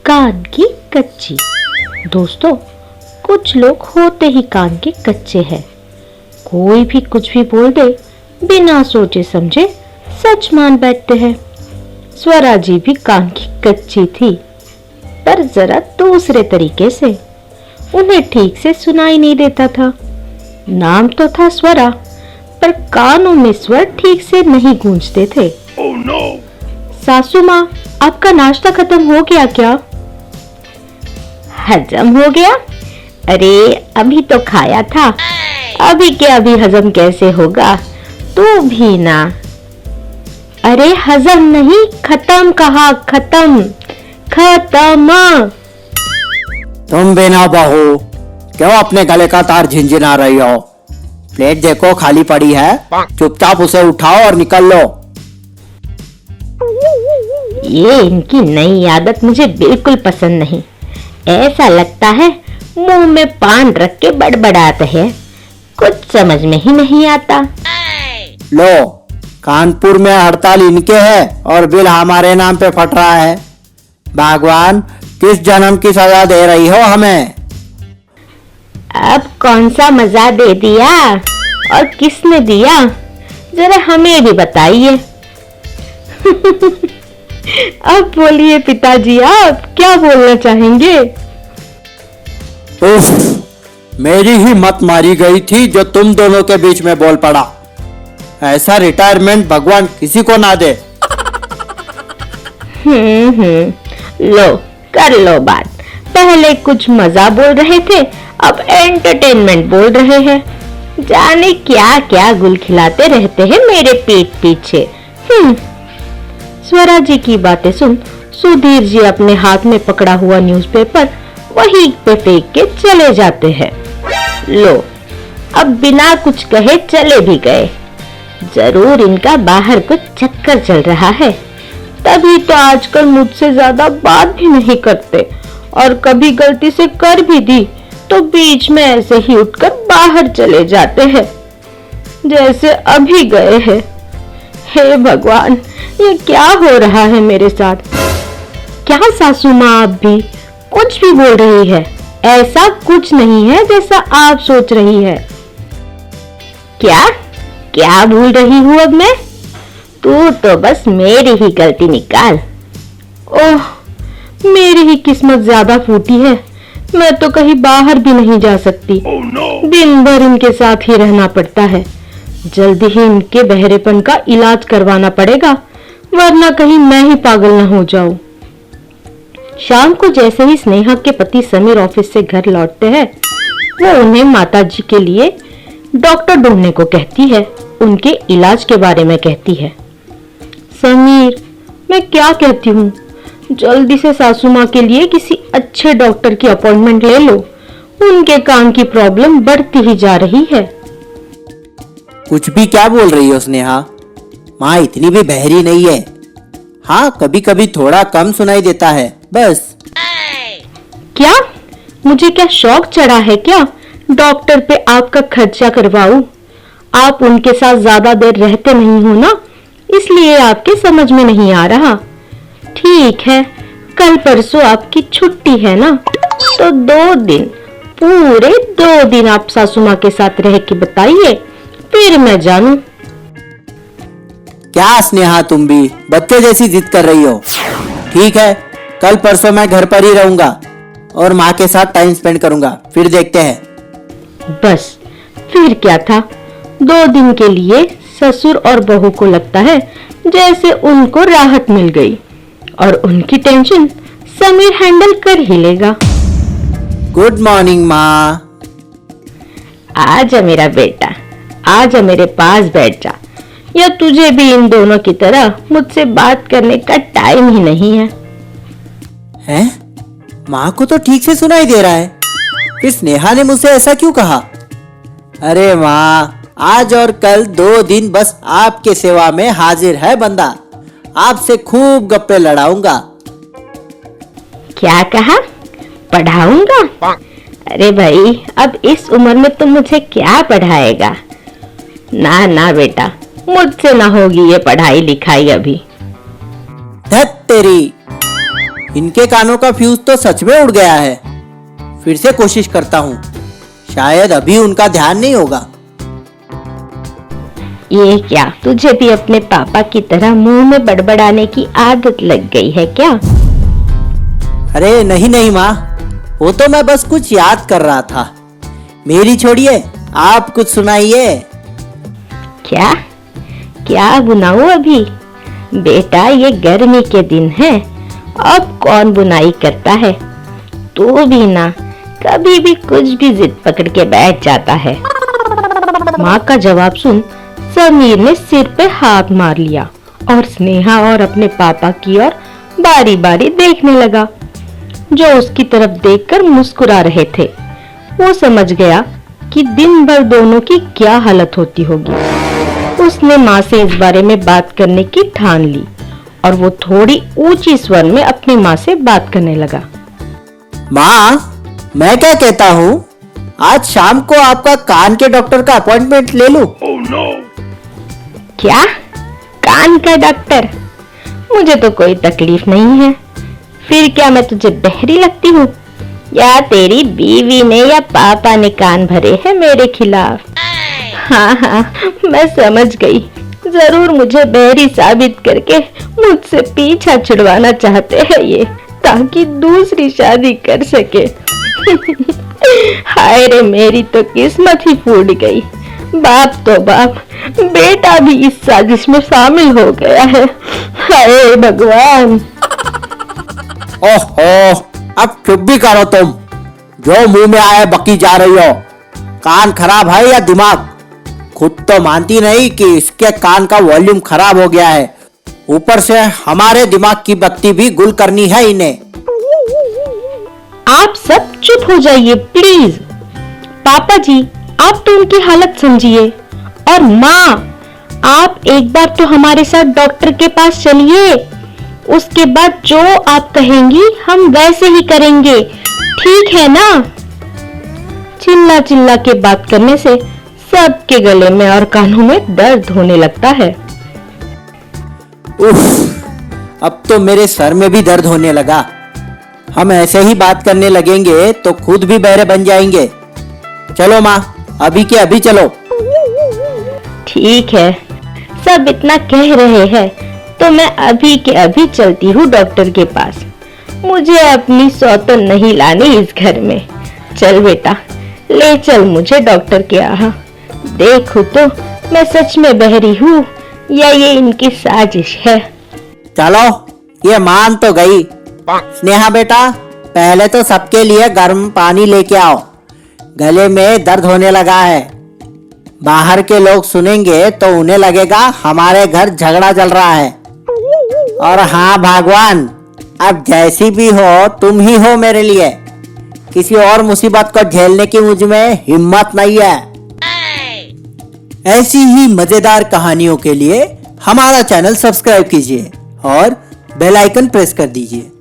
कान की कच्ची। दोस्तों, कुछ लोग होते ही कान के कच्चे हैं। कोई भी कुछ भी बोल दे, बिना सोचे समझे सच मान बैठते हैं। स्वरा जी भी कान की कच्ची थी, पर जरा दूसरे तरीके से। उन्हें ठीक से सुनाई नहीं देता था। नाम तो था स्वरा, पर कानों में स्वर ठीक से नहीं गूंजते थे। Oh no! सासू माँ, आपका नाश्ता खत्म हो गया क्या? हजम हो गया? अरे अभी तो खाया था। अभी के अभी हजम कैसे होगा? तू भी ना। अरे हजम नहीं, खत्म कहा, खत्म खत्म। तुम बिना बहू क्यों अपने गले का तार झिनझिना रही हो? प्लेट देखो खाली पड़ी है, चुपचाप उसे उठाओ और निकल लो। ये इनकी नई आदत मुझे बिल्कुल पसंद नहीं। ऐसा लगता है मुंह में पान रख के बड़बड़ाते हैं। कुछ समझ में ही नहीं आता। लो, कानपुर में हड़ताल इनके है और बिल हमारे नाम पे फट रहा है। भगवान किस जन्म की सजा दे रही हो हमें? अब कौन सा मजा दे दिया और किसने दिया, जरा हमें भी बताइए। अब बोलिए पिताजी, आप क्या बोलना चाहेंगे? उफ, मेरी ही मत मारी गई थी जो तुम दोनों के बीच में बोल पड़ा। ऐसा रिटायरमेंट भगवान किसी को ना दे। लो कर लो बात। पहले कुछ मजा बोल रहे थे, अब एंटरटेनमेंट बोल रहे हैं। जाने क्या क्या गुल खिलाते रहते हैं मेरे पीठ पीछे। स्वरा जी की बातें सुन सुधीर जी अपने हाथ में पकड़ा हुआ न्यूज़पेपर वहीं पे फेंक के चले जाते हैं। लो, अब बिना कुछ कहे चले भी गए। जरूर इनका बाहर कुछ चक्कर चल रहा है, तभी तो आजकल मुझसे ज्यादा बात भी नहीं करते, और कभी गलती से कर भी दी तो बीच में ऐसे ही उठकर बाहर चले जाते हैं, जैसे अभी गए हैं। हे भगवान, ये क्या हो रहा है मेरे साथ? क्या सासू माँ आप भी कुछ भी बोल रही है? ऐसा कुछ नहीं है जैसा आप सोच रही है। क्या क्या भूल रही हूँ अब मैं? तू तो बस मेरी ही गलती निकाल। ओह, मेरी ही किस्मत ज्यादा फूटी है। मैं तो कहीं बाहर भी नहीं जा सकती। Oh no! दिन भर इनके साथ ही रहना पड़ता है। जल्दी ही इनके बहरेपन का इलाज करवाना पड़ेगा, वरना कहीं मैं ही पागल न हो जाऊं। शाम को जैसे ही स्नेहा के पति समीर ऑफिस से घर लौटते हैं, वो उन्हें माताजी के लिए डॉक्टर ढूंढने को कहती है। उनके इलाज के बारे में कहती है। समीर, मैं क्या कहती हूँ, जल्दी से सासू माँ के लिए किसी अच्छे डॉक्टर की अपॉइंटमेंट ले लो। उनके कान की प्रॉब्लम बढ़ती ही जा रही है। कुछ भी क्या बोल रही हो स्नेहा? माँ इतनी भी बहरी नहीं है। हाँ, कभी कभी थोड़ा कम सुनाई देता है बस। क्या मुझे क्या शौक चढ़ा है क्या डॉक्टर पे आपका खर्चा करवाऊं? आप उनके साथ ज्यादा देर रहते नहीं हो ना, इसलिए आपके समझ में नहीं आ रहा। ठीक है, कल परसों आपकी छुट्टी है ना, तो 2 दिन, पूरे 2 दिन आप सासू माँ के साथ रह के बताइए, फिर मैं जानूं। क्या स्नेहा, तुम भी बच्चे जैसी जिद कर रही हो। ठीक है, कल परसों मैं घर पर ही रहूंगा और माँ के साथ टाइम स्पेंड करूंगा, फिर देखते हैं। बस फिर क्या था, 2 दिन के लिए ससुर और बहू को लगता है जैसे उनको राहत मिल गई, और उनकी टेंशन समीर हैंडल कर ही लेगा। गुड मॉर्निंग माँ। आजा मेरा बेटा, आजा मेरे पास बैठ जा, या तुझे भी इन दोनों की तरह मुझसे बात करने का टाइम ही नहीं है। हैं? माँ को तो ठीक से सुनाई दे रहा है, फिर स्नेहा ने मुझसे ऐसा क्यों कहा? अरे माँ, आज और कल 2 दिन बस आपके सेवा में हाजिर है बंदा। आपसे खूब गप्पे लड़ाऊंगा। क्या कहा? पढ़ाऊंगा? अरे भाई, अब इस उम्र में तुम मुझे क्या पढ़ाएगा? ना ना बेटा, मुझसे ना होगी ये पढ़ाई लिखाई अभी। धत तेरी, इनके कानों का फ्यूज तो सच में उड़ गया है। फिर से कोशिश करता हूँ, शायद अभी उनका ध्यान नहीं होगा। ये क्या, तुझे भी अपने पापा की तरह मुंह में बड़बड़ाने की आदत लग गई है क्या? अरे नहीं नहीं माँ, वो तो मैं बस कुछ याद कर रहा था। मेरी छोड़िए, आप कुछ सुनाइए। क्या क्या बुनाऊं अभी? बेटा ये गर्मी के दिन है, अब कौन बुनाई करता है? तू भी ना कभी भी कुछ भी जिद पकड़ के बैठ जाता है। माँ का जवाब सुन समीर ने सिर पे हाथ मार लिया और स्नेहा और अपने पापा की ओर बारी बारी देखने लगा, जो उसकी तरफ देखकर मुस्कुरा रहे थे। वो समझ गया कि दिन भर दोनों की क्या हालत होती होगी। उसने माँ से इस बारे में बात करने की ठान ली और वो थोड़ी ऊंची स्वर में अपनी माँ से बात करने लगा। माँ, मैं क्या कहता हूँ, आज शाम को आपका कान के डॉक्टर का अपॉइंटमेंट ले लूं? क्या? कान का डॉक्टर? मुझे तो कोई तकलीफ नहीं है। फिर क्या मैं तुझे बहरी लगती हूँ, या तेरी बीवी ने या पापा ने कान भरे हैं मेरे खिलाफ? हाँ हाँ, मैं समझ गई। जरूर मुझे बहरी साबित करके मुझसे पीछा छुड़वाना चाहते हैं ये, ताकि दूसरी शादी कर सके। हाय रे, मेरी तो किस्मत ही फूट गई। बाप तो बाप, बेटा भी इस साजिश में शामिल हो गया है। हाय भगवान। ओहो, अब चुप भी करो तुम। जो मुंह में आए बकी जा रही हो। कान खराब है या दिमाग? खुद तो मानती नहीं कि इसके कान का वॉल्यूम खराब हो गया है, ऊपर से हमारे दिमाग की बत्ती भी गुल करनी है इन्हें। आप सब चुप हो जाइए प्लीज। पापा जी, आप तो उनकी हालत समझिए। और माँ, आप एक बार तो हमारे साथ डॉक्टर के पास चलिए। उसके बाद जो आप कहेंगी हम वैसे ही करेंगे, ठीक है ना? चिल्ला चिल्ला के बात करने से सबके गले में और कानों में दर्द होने लगता है। उफ, अब तो मेरे सर में भी दर्द होने लगा। हम ऐसे ही बात करने लगेंगे तो खुद भी बहरे बन जाएंगे। चलो माँ, अभी के अभी चलो। ठीक है, सब इतना कह रहे हैं तो मैं अभी के अभी चलती हूँ डॉक्टर के पास। मुझे अपनी सौतन नहीं लानी इस घर में। चल बेटा, ले चल मुझे डॉक्टर के यहाँ। देखो तो मैं सच में बहरी हूँ या ये इनकी साजिश है। चलो, ये मान तो गई। स्नेहा बेटा, पहले तो सबके लिए गर्म पानी लेके आओ। गले में दर्द होने लगा है। बाहर के लोग सुनेंगे तो उन्हें लगेगा हमारे घर झगड़ा चल रहा है। और हाँ भगवान, अब जैसी भी हो तुम ही हो मेरे लिए। किसी और मुसीबत को झेलने की मुझ में हिम्मत नहीं है। ऐसी ही मजेदार कहानियों के लिए हमारा चैनल सब्सक्राइब कीजिए और बेल आइकन प्रेस कर दीजिए।